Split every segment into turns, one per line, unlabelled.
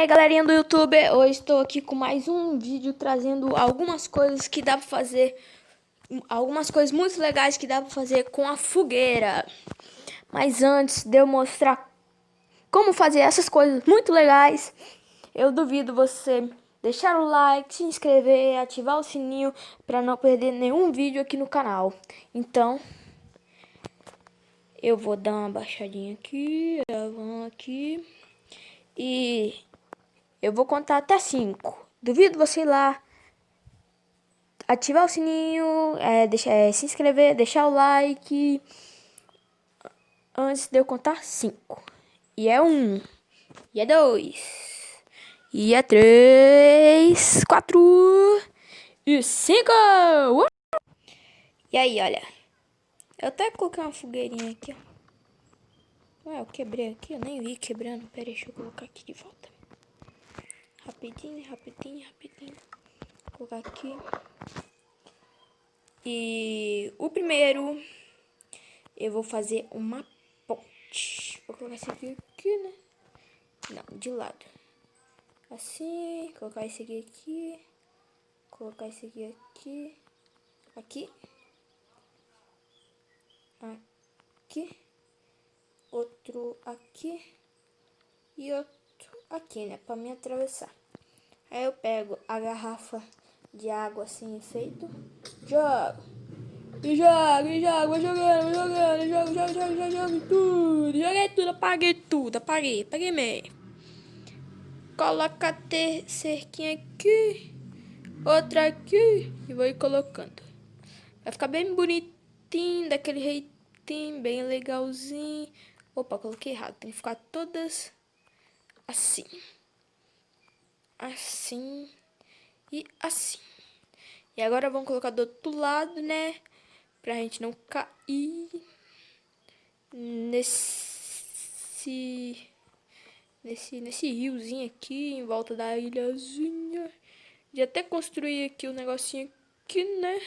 aí, galerinha do YouTube, hoje estou aqui com mais um vídeo trazendo algumas coisas que dá pra fazer, algumas coisas muito legais que dá pra fazer com a fogueira. Mas antes de eu mostrar como fazer essas coisas muito legais, eu duvido você deixar o like, se inscrever, ativar o sininho para não perder nenhum vídeo aqui no canal. Então, eu vou dar uma baixadinha aqui, aqui e eu vou contar até 5. Duvido você ir lá, ativar o sininho, se inscrever, deixar o like antes de eu contar 5. E é 1, e é 2, e é 3, 4 e 5. E aí, olha, eu até coloquei uma fogueirinha aqui, ó. Ué, eu quebrei aqui, eu nem vi quebrando. Pera aí, deixa eu colocar aqui de volta. Rapidinho. Vou colocar aqui. E o primeiro, eu vou fazer uma ponte. Vou colocar esse aqui, né? Não, de lado. Assim, colocar esse aqui. Colocar esse aqui. Aqui. Aqui. Outro aqui. E outro aqui, né? Pra me atravessar. Aí eu pego a garrafa de água assim, feito. Jogo. E jogo, vou jogando, jogo tudo. Joguei tudo, apaguei mesmo. Coloca a cerquinha aqui, outra aqui e vou ir colocando. Vai ficar bem bonitinho, daquele jeitinho, bem legalzinho. Opa, coloquei errado, tem que ficar todas assim. Assim e assim. E agora vamos colocar do outro lado, né? Pra gente não cair nesse riozinho aqui, em volta da ilhazinha. Já até construí aqui o negocinho aqui, né?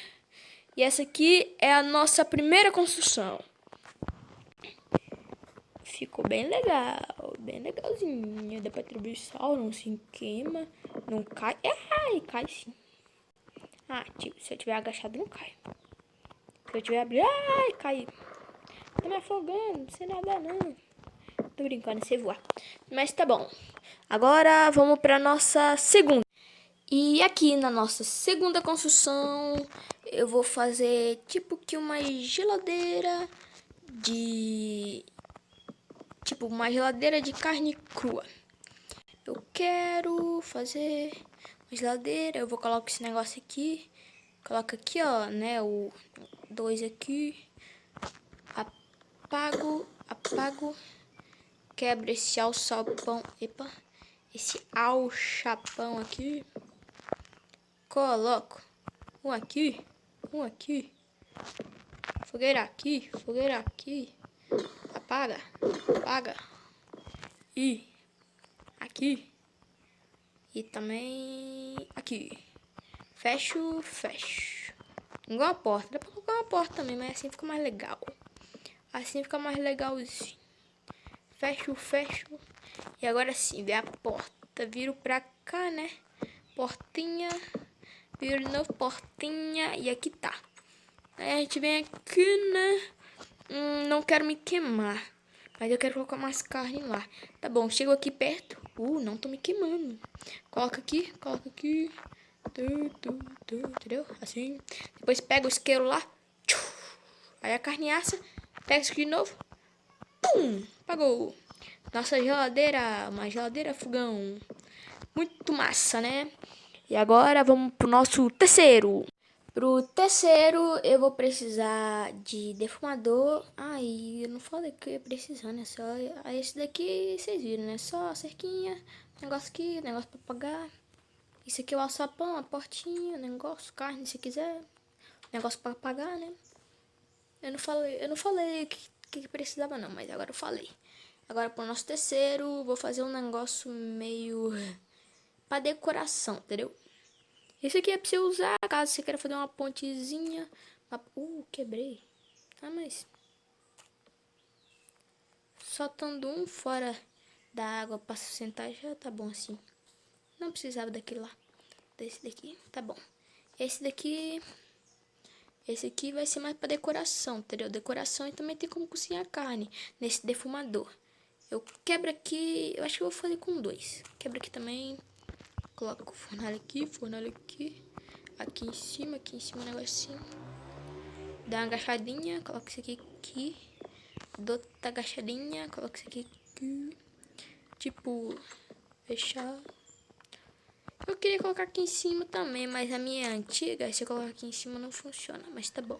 E essa aqui é a nossa primeira construção. Ficou bem legal, bem legalzinho. Dá pra atravessar, não se queima, não cai. Ai, cai sim. Ah, tipo, se eu tiver agachado, não cai. Se eu tiver abrindo, ai, cai. Tá me afogando, não sei nadar não. Tô brincando, sei voar. Mas tá bom. Agora vamos pra nossa segunda. E aqui na nossa segunda construção, eu vou fazer tipo que uma geladeira de... Tipo, uma geladeira de carne crua. Eu quero fazer uma geladeira, eu vou colocar esse negócio aqui. Coloca aqui, ó, né, o 2 aqui. Apago. Quebra esse alçapão. Epa. Esse alçapão aqui. Coloco um aqui. Fogueira aqui. Apaga. E aqui. E também aqui. Fecho. Igual a porta. Dá pra colocar uma porta também, mas assim fica mais legal. Assim fica mais legalzinho. Fecho. E agora sim, vem a porta. Viro pra cá, né? Portinha. Viro de novo, portinha. E aqui tá. Aí a gente vem aqui, né? Não quero me queimar. Mas eu quero colocar mais carne lá. Tá bom, chego aqui perto. Não tô me queimando. Coloca aqui. Entendeu? Assim. Depois pega o isqueiro lá. Aí a carne assa. Pega isso aqui de novo. Pum! Apagou. Nossa geladeira. Uma geladeira fogão. Muito massa, né? E agora vamos pro nosso terceiro. Pro terceiro eu vou precisar de defumador. Ai, eu não falei que eu ia precisar, né? Só esse daqui vocês viram, né? Só a cerquinha, negócio aqui, negócio pra apagar. Isso aqui é o alçapão, a portinha, negócio, carne se quiser. Negócio pra apagar, né? Eu não falei que precisava não, mas agora eu falei. Agora pro nosso terceiro, vou fazer um negócio meio pra decoração, entendeu? Esse aqui é pra você usar caso você queira fazer uma pontezinha. Quebrei. Ah, mas... Soltando um fora da água pra sustentar já tá bom assim. Não precisava daquele lá. Desse daqui, tá bom. Esse aqui vai ser mais pra decoração, entendeu? Decoração e também tem como cozinhar carne nesse defumador. Eu quebro aqui, eu acho que eu vou fazer com 2. Quebra aqui também. Coloco o fornalha aqui, aqui em cima um negocinho. Dá uma agachadinha, coloca isso aqui. Dou outra agachadinha, coloca isso aqui. Tipo, fechar. Eu queria colocar aqui em cima também, mas a minha é antiga, se eu colocar aqui em cima não funciona, mas tá bom.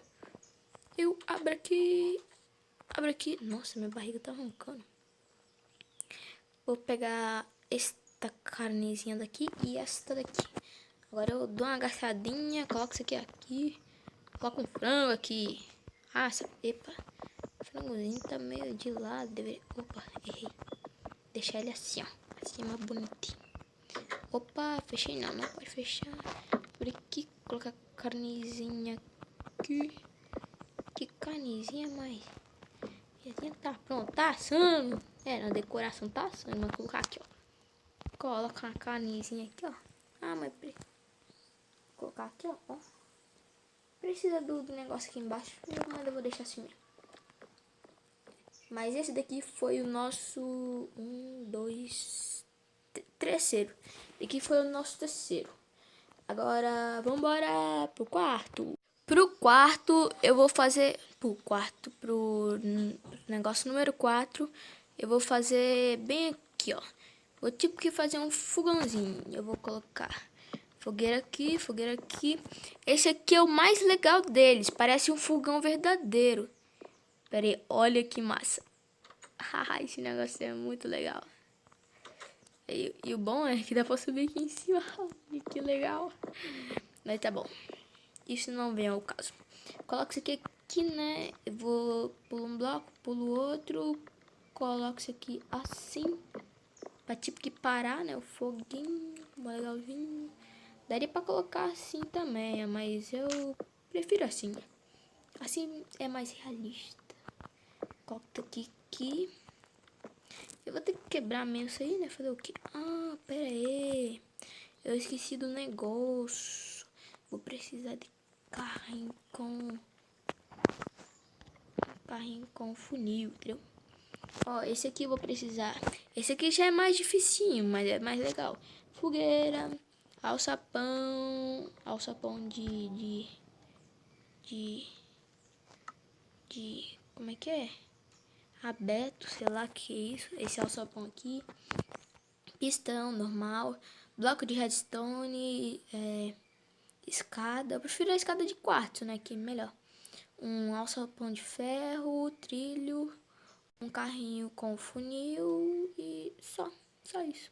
Eu abro aqui. Nossa, minha barriga tá roncando. Vou pegar esta carnezinha daqui e esta daqui. Agora eu dou uma agachadinha, coloco isso aqui. Coloco um frango aqui. Epa. O frangozinho tá meio de lado. Opa, errei. Deixar ele assim, ó. Assim, mais bonitinho. Opa, fechei não, não pode fechar. Por aqui, colocar carnezinha aqui. Que carnezinha mais? Tá pronto, tá assando. Na decoração tá assando. Vou colocar aqui, ó. Coloca uma carnezinha aqui, ó. Mas vou colocar aqui, ó. Precisa do negócio aqui embaixo, mas eu vou deixar assim mesmo. Mas esse daqui foi o nosso terceiro. Aqui foi o nosso terceiro. Agora, vamos embora pro quarto. Pro quarto, eu vou fazer... Pro negócio número 4, eu vou fazer bem aqui, ó. Vou tipo que fazer um fogãozinho. Eu vou colocar fogueira aqui, fogueira aqui. Esse aqui é o mais legal deles. Parece um fogão verdadeiro. Pera aí, olha que massa. Esse negócio é muito legal. E o bom é que dá pra subir aqui em cima. Que legal. Mas tá bom. Isso não vem ao caso. Coloco isso aqui, né? Eu vou pulo um bloco, pulo outro. Coloco isso aqui assim. Pra tipo que parar, né? O foguinho. Legalzinho. Daria pra colocar assim também, mas eu prefiro assim. Assim é mais realista. Coloco aqui. Eu vou ter que quebrar mesmo isso aí, né? Fazer o quê? Pera aí. Eu esqueci do negócio. Vou precisar de carrinho com funil, entendeu? Ó, esse aqui eu vou precisar. Esse aqui já é mais dificinho, mas é mais legal. Fogueira, alçapão de como é que é? Aberto, sei lá que é isso. Esse alçapão aqui. Pistão normal, bloco de redstone, escada. Eu prefiro a escada de quartzo, né? Que é melhor. Um alçapão de ferro, trilho, um carrinho com funil e só isso.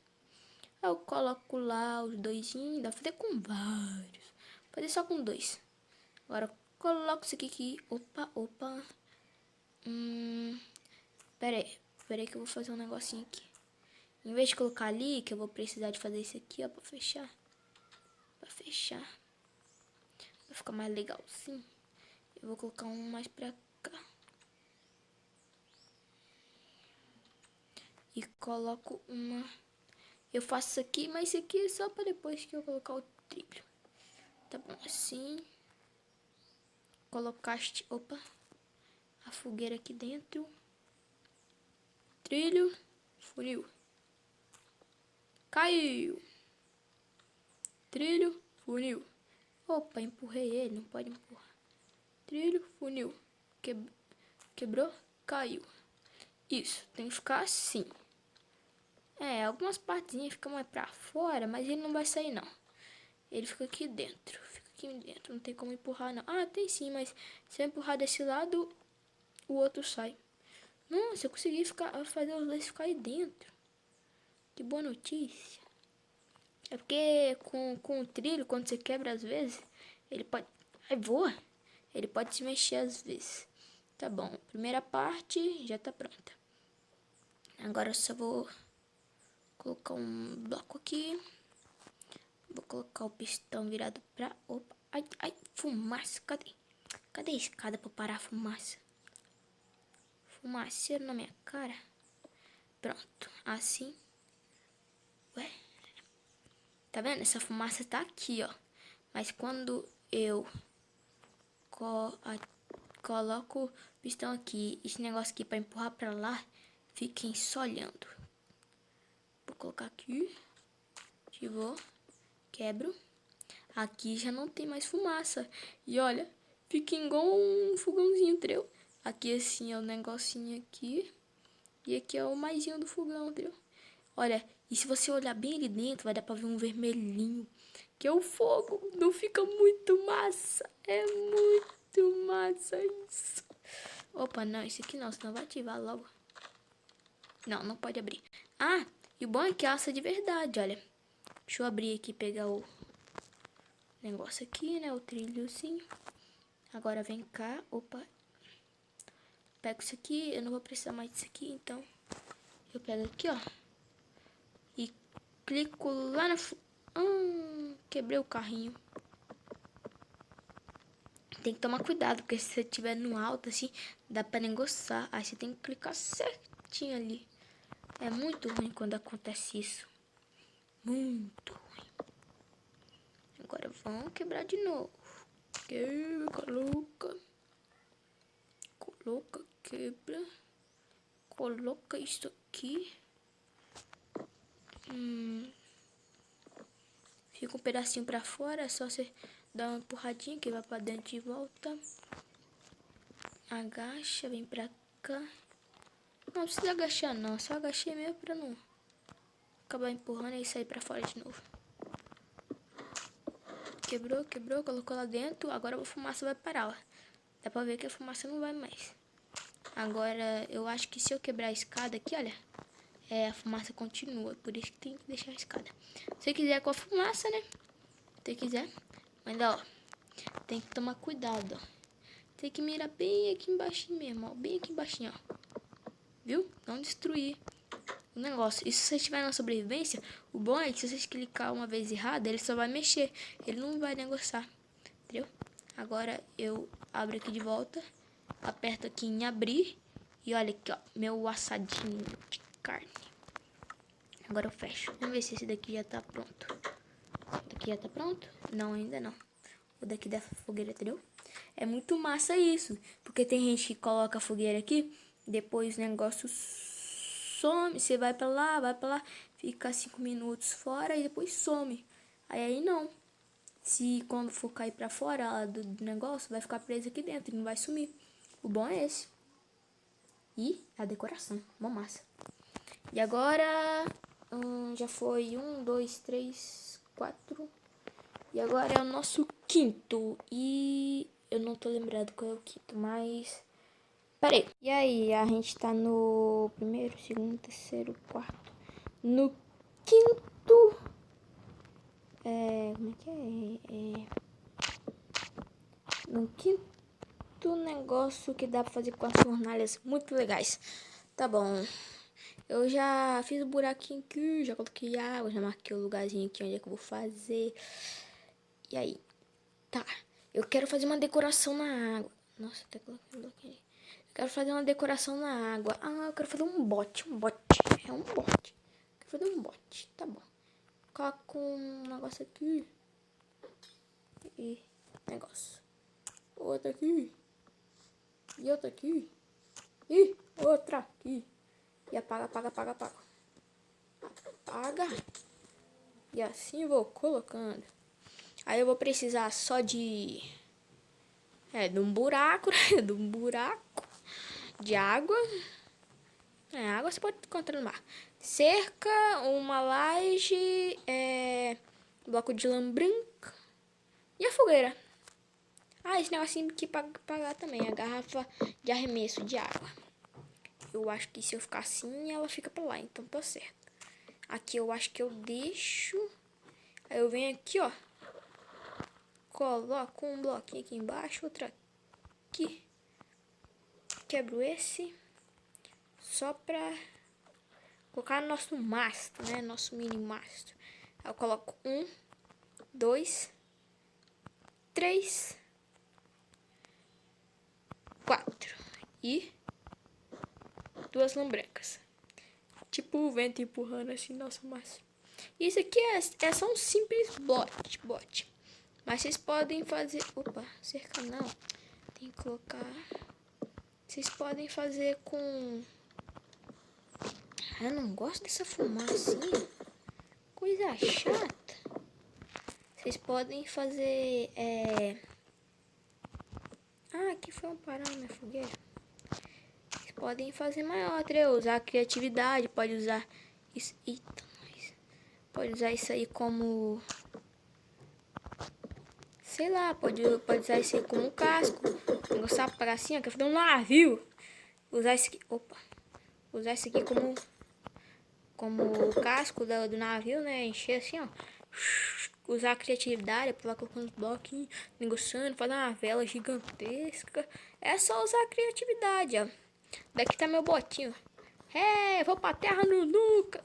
Eu coloco lá os doisinhos, dá pra fazer com vários. Vou fazer só com 2. Agora coloco isso aqui. Opa. Pera aí que eu vou fazer um negocinho aqui. Em vez de colocar ali, que eu vou precisar de fazer isso aqui, ó, pra fechar. Vai ficar mais legal, sim. Eu vou colocar um mais pra cá. E coloco uma... Eu faço isso aqui, mas isso aqui é só pra depois que eu colocar o trilho. Tá bom, assim. Colocaste... Opa. A fogueira aqui dentro. Trilho. Funil. Caiu. Trilho. Funil. Opa, empurrei ele. Não pode empurrar. Trilho. Funil. Quebrou. Caiu. Isso. Tem que ficar assim. Algumas partezinhas ficam mais pra fora, mas ele não vai sair, não. Ele fica aqui dentro. Não tem como empurrar, não. Tem sim, mas se eu empurrar desse lado, o outro sai. Nossa, eu consegui fazer os dois ficar aí dentro. Que boa notícia. É porque com o trilho, quando você quebra às vezes, ele pode... voa. Ele pode se mexer às vezes. Tá bom, primeira parte já tá pronta. Agora eu só vou colocar um bloco aqui. Vou colocar o pistão virado pra... Opa, ai, fumaça, cadê a escada pra parar a fumaça? Fumaceiro na minha cara. Pronto, assim. Ué? Tá vendo? Essa fumaça tá aqui, ó. Mas quando eu coloco o pistão aqui, esse negócio aqui pra empurrar pra lá, fiquem só olhando. Vou colocar aqui. Ativou. Quebro. Aqui já não tem mais fumaça. E olha, fica igual um fogãozinho, entendeu? Aqui assim é o negocinho aqui. E aqui é o maisinho do fogão, entendeu? Olha, e se você olhar bem ali dentro, vai dar pra ver um vermelhinho. Que é o fogo. Não fica muito massa. É muito massa isso. Opa, não, esse aqui não, senão vai ativar logo. Não, não pode abrir. Ah, e o bom é que assa de verdade, olha. Deixa eu abrir aqui e pegar o negócio aqui, né? O trilhozinho. Agora vem cá. Opa. Pego isso aqui. Eu não vou precisar mais disso aqui, então. Eu pego aqui, ó. E clico lá na... quebrei o carrinho. Tem que tomar cuidado, porque se você estiver no alto, assim, dá pra negociar. Aí você tem que clicar certinho ali. É muito ruim quando acontece isso. Muito ruim. Agora vamos quebrar de novo. Coloca. Coloca, quebra. Coloca isso aqui. Fica um pedacinho pra fora. É só você dar uma empurradinha que vai pra dentro e volta. Agacha, vem pra cá. Não precisa agachar não. Só agachei mesmo pra não acabar empurrando e sair pra fora de novo. Quebrou, quebrou, colocou lá dentro. Agora a fumaça vai parar, ó. Dá pra ver que a fumaça não vai mais. Agora, eu acho que se eu quebrar a escada aqui, olha, a fumaça continua. Por isso que tem que deixar a escada. Se você quiser com a fumaça, né? Se você quiser. Mas, ó, tem que tomar cuidado, ó. Tem que mirar bem aqui embaixo mesmo, ó. Bem aqui embaixo, ó. Viu? Não destruir o negócio. E se você estiver na sobrevivência, o bom é que se você clicar uma vez errada, ele só vai mexer. Ele não vai negociar. Entendeu? Agora eu abro aqui de volta. Aperto aqui em abrir. E olha aqui, ó. Meu assadinho de carne. Agora eu fecho. Vamos ver se esse daqui já tá pronto. Esse daqui já tá pronto? Não, ainda não. O daqui da fogueira, entendeu? É muito massa isso. Porque tem gente que coloca a fogueira aqui. Depois o negócio some. Você vai pra lá. Fica 5 minutos fora e depois some. Aí não. Se quando for cair pra fora lá do negócio, vai ficar preso aqui dentro e não vai sumir. O bom é esse. E a decoração. Uma massa. E agora... já foi 1, 2, 3, 4. E agora é o nosso quinto. E eu não tô lembrado qual é o quinto, mas... Peraí. E aí, a gente tá no primeiro, segundo, terceiro, quarto. No quinto... como é que é? No quinto negócio que dá pra fazer com as fornalhas muito legais. Tá bom. Eu já fiz o buraquinho aqui, já coloquei água, já marquei o lugarzinho aqui onde é que eu vou fazer. E aí? Tá. Eu quero fazer uma decoração na água. Nossa, até coloquei o bloquinho. Eu quero fazer uma decoração na água. Ah, eu quero fazer um bote. É um bote. Quero fazer um bote. Tá bom. Coloco um negócio aqui. E negócio. Outra aqui. E outra aqui. E outra aqui. E apaga. Apaga. E assim vou colocando. Aí eu vou precisar só de... de um buraco, né? De um buraco. De água. Água você pode encontrar no mar. Cerca, uma laje, bloco de lã branca. E a fogueira. Ah, esse negocinho aqui pra pagar também. A garrafa de arremesso de água. Eu acho que se eu ficar assim, ela fica pra lá. Então tá certo. Aqui eu acho que eu deixo. Aí eu venho aqui, ó. Coloco um bloquinho aqui embaixo. Outro aqui. Quebro esse. Só pra colocar no nosso mastro, né? Nosso mini mastro. Aí eu coloco 1, 2, 3, 4. E 2 lã brancas. tipo o vento empurrando assim, nossa, massa. Isso aqui é só um simples bot. Mas vocês podem fazer... Opa, cerca não. Tem que colocar... Vocês podem fazer com... Eu não gosto dessa fumacinha. Coisa chata. Vocês podem fazer... Ah, aqui foi parar minha fogueira. Vocês podem fazer maior, entendeu? Usar a criatividade. Pode usar isso... Eita, mas... Pode usar isso aí como... Sei lá, pode usar isso aí como casco. Negociar para assim, ó, que eu fazer um navio. Usar isso aqui... Opa. Usar isso aqui como o casco do navio, né? Encher assim, ó. Usar a criatividade, pular colocando uns bloquinhos, negociando, fazer uma vela gigantesca. É só usar a criatividade, ó. Daqui tá meu botinho. Vou pra terra nunca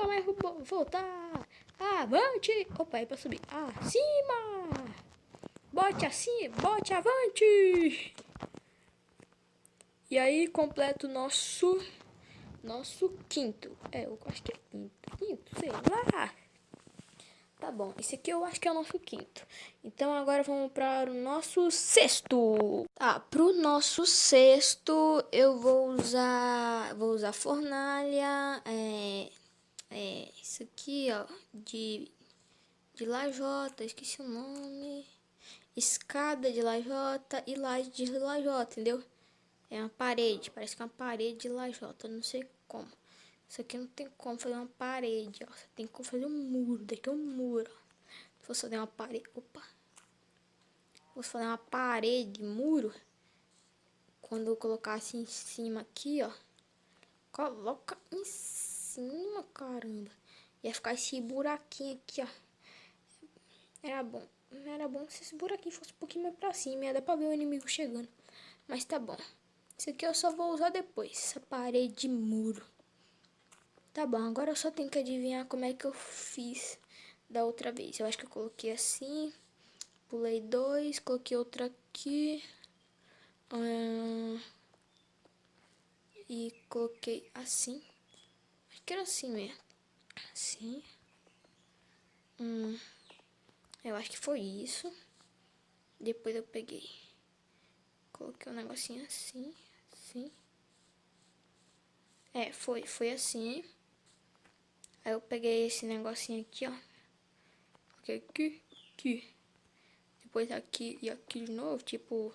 mais vou voltar. Avante! Opa, aí pra subir. Acima! Bote assim, bote avante! E aí completa o nosso quinto. Eu acho que é quinto, sei lá. Tá bom, esse aqui eu acho que é o nosso quinto. Então agora vamos para o nosso sexto. Tá, pro nosso sexto eu vou usar fornalha, isso aqui, ó, de lajota, esqueci o nome. Escada de lajota e laje de lajota, entendeu? É uma parede, parece que é uma parede de lajota, eu não sei como. Isso aqui não tem como fazer uma parede, ó. Você tem como fazer um muro, daqui é um muro, ó. Se fosse fazer uma parede, se fosse fazer uma parede, muro, quando eu colocasse em cima aqui, ó. Coloca em cima, caramba. Ia ficar esse buraquinho aqui, ó. Era bom se esse buraquinho fosse um pouquinho mais pra cima, ia dar pra ver o inimigo chegando. Mas tá bom. Isso aqui eu só vou usar depois, essa parede de muro. Tá bom, agora eu só tenho que adivinhar como é que eu fiz da outra vez. Eu acho que eu coloquei assim, pulei 2, coloquei outra aqui. E coloquei assim. Acho que era assim mesmo. Assim. Eu acho que foi isso. Depois eu peguei. Coloquei um negocinho assim. Assim. Foi assim. Aí eu peguei esse negocinho aqui, ó. Coloquei aqui. Depois aqui e aqui de novo, tipo,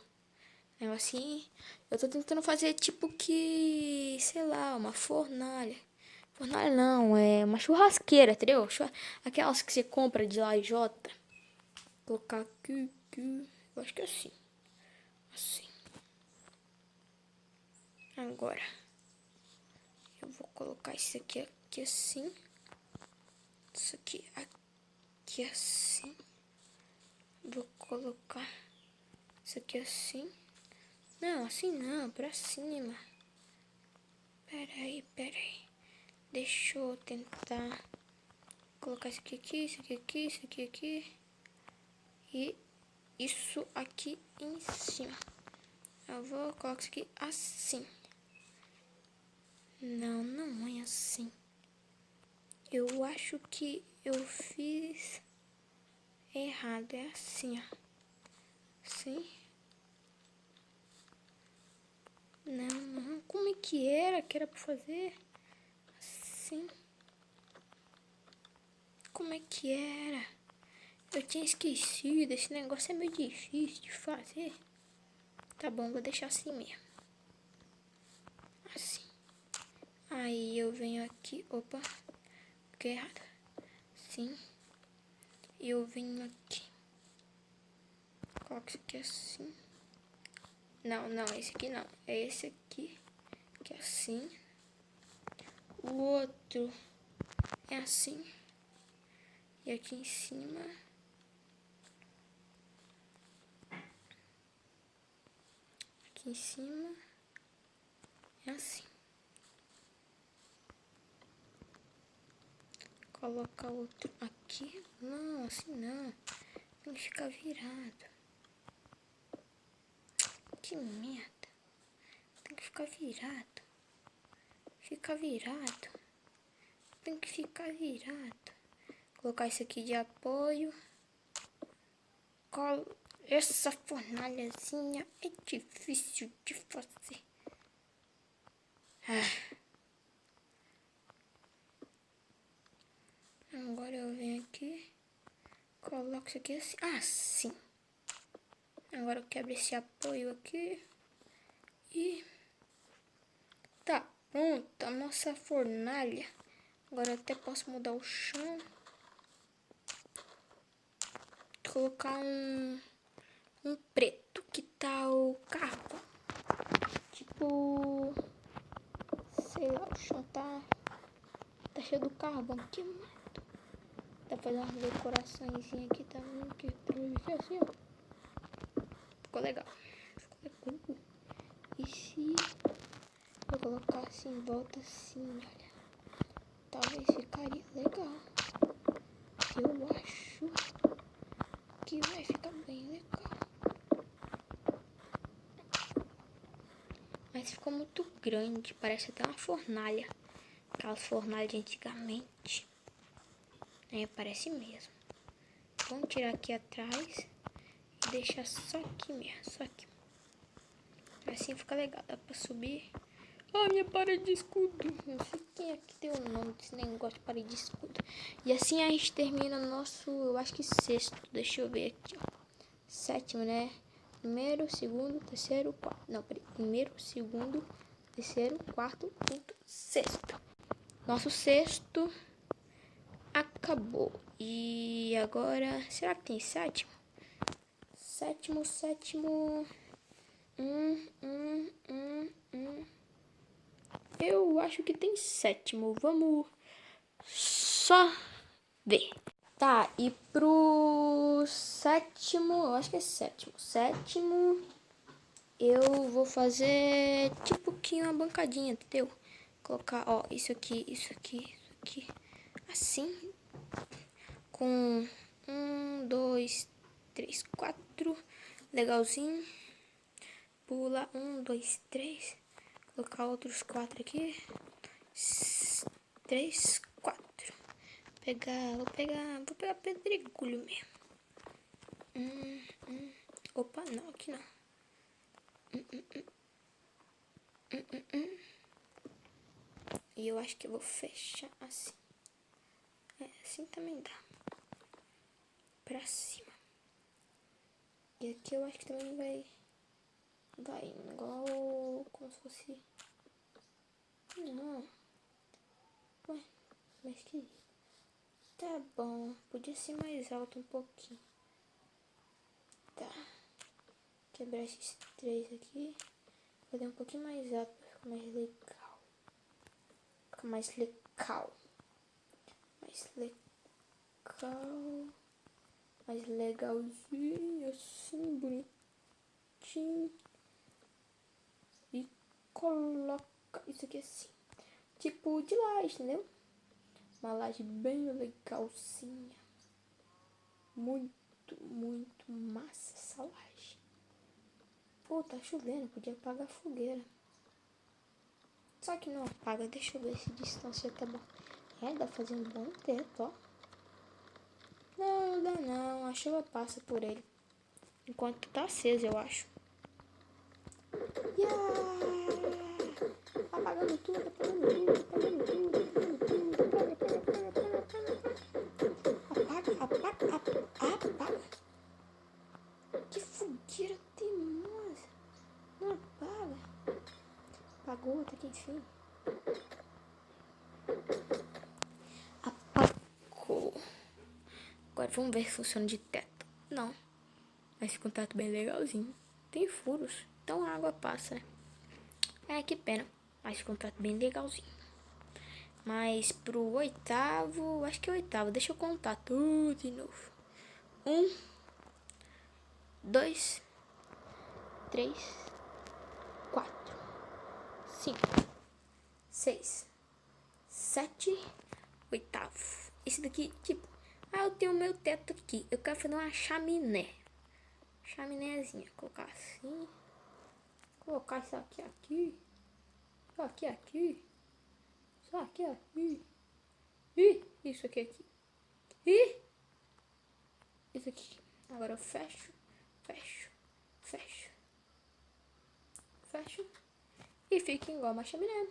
negocinho. Eu tô tentando fazer tipo que, sei lá, uma fornalha. Fornalha não, é uma churrasqueira, entendeu? Aquelas que você compra de lajota. Colocar aqui. Eu acho que é assim. Assim. Agora. Eu vou colocar isso aqui assim. Isso aqui assim. Vou colocar isso aqui assim. Não, assim não, pra cima. Pera aí. Deixa eu tentar colocar isso aqui, isso aqui. E isso aqui em cima. Eu vou colocar isso aqui assim. Não é assim. Eu acho que eu fiz errado. É assim, ó. Assim. Não. Como é que era pra fazer? Assim. Como é que era? Eu tinha esquecido. Esse negócio é meio difícil de fazer. Tá bom, vou deixar assim mesmo. Assim. Aí eu venho aqui. Opa. Fiquei errado. Assim. E eu venho aqui. Coloco isso aqui assim. Não, esse aqui não. É esse aqui. Que é assim. O outro é assim. E aqui em cima. Aqui em cima. É assim. Coloca outro aqui. Não, assim não. Tem que ficar virado. Que merda. Tem que ficar virado. ficar virado. Tem que ficar virado. Colocar isso aqui de apoio. Essa fornalhazinha é difícil de fazer. Agora eu venho aqui. Coloco isso aqui assim. Assim. Agora eu quebro esse apoio aqui. E tá pronta a nossa fornalha. Agora eu até posso mudar o chão. Colocar um preto que tá o carvão. Tipo, sei lá, o chão tá cheio do carvão queimado. Dá pra fazer umas decorações aqui também, que fica assim, ó. Ficou legal. Ficou legal. E se eu colocar assim em volta assim, olha, talvez ficaria legal. Eu acho que vai ficar bem legal. Mas ficou muito grande, parece até uma fornalha. Aquelas fornalhas de antigamente. Parece mesmo. Vamos tirar aqui atrás e deixar só aqui mesmo, só aqui. Assim fica legal, dá pra subir. Minha parede de escudo. Não sei quem é que deu o nome desse negócio de parede de escudo. E assim a gente termina nosso, eu acho que sexto. Deixa eu ver aqui, ó. Sétimo, né? Primeiro, segundo, terceiro, quarto. Não, primeiro, segundo, terceiro, quarto, quinto, sexto. Nosso sexto acabou. E agora, será que tem sétimo? Sétimo. Eu acho que tem sétimo. Vamos só ver. Tá, e pro sétimo, eu acho que é sétimo. Sétimo, eu vou fazer tipo que uma bancadinha, entendeu? Colocar, ó, isso aqui. Assim. Com 1, 2, 3, 4. Legalzinho. Pula 1, 2, 3. Colocar outros 4 aqui. 3, 4. Vou pegar pedregulho mesmo. Opa, não, aqui não. E eu acho que eu vou fechar assim. Assim também dá. Pra cima. E aqui eu acho que também vai igual como se fosse. Não. Ué, mas que. Tá bom. Podia ser mais alto um pouquinho. Tá. Quebrar esses 3 aqui. Fazer um pouquinho mais alto pra ficar mais legal. Mais legalzinho, assim, bonitinho. E coloca isso aqui assim. Tipo de laje, entendeu? Uma laje bem legalzinha. Muito massa essa laje. Pô, tá chovendo, podia apagar a fogueira. Só que não apaga, deixa eu ver se distância tá bom. Dá pra fazer um bom teto, ó. Não dá não, a chuva passa por ele. Enquanto tá aceso, eu acho. Apagando tudo. Apaga. Que fogueira teimosa. Não apaga. Apagou, tá aqui enfim. Apagou. Agora vamos ver se funciona de teto. Não. Mas esse contato bem legalzinho. Tem furos, então a água passa, né? Que pena. Mas esse contato bem legalzinho. Mas pro oitavo, acho que é o oitavo. Deixa eu contar tudo de novo. 1, 2, 3, 4, 5, 6, 7, oitavo. Esse daqui, tipo, eu tenho o meu teto aqui. Eu quero fazer uma chaminé. Chaminézinha. Colocar assim. Colocar isso aqui. Aqui. Só aqui, ó. Ih, isso aqui. Ih, isso aqui. Agora eu fecho. E fica igual uma chaminé.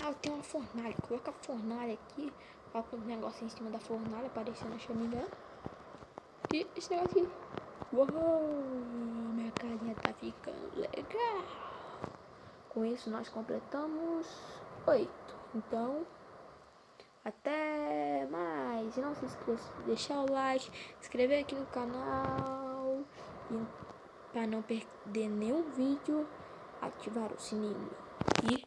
Ah, eu tenho uma fornalha. Coloca a fornalha aqui. Coloca um negócio em cima da fornalha, aparecendo a chaminé. E esse negócio aqui. Uou, minha carinha tá ficando legal. Com isso nós completamos 8. Então, até mais. E não se esqueça de deixar o like, se inscrever aqui no canal. E para não perder nenhum vídeo, ativar o sininho. E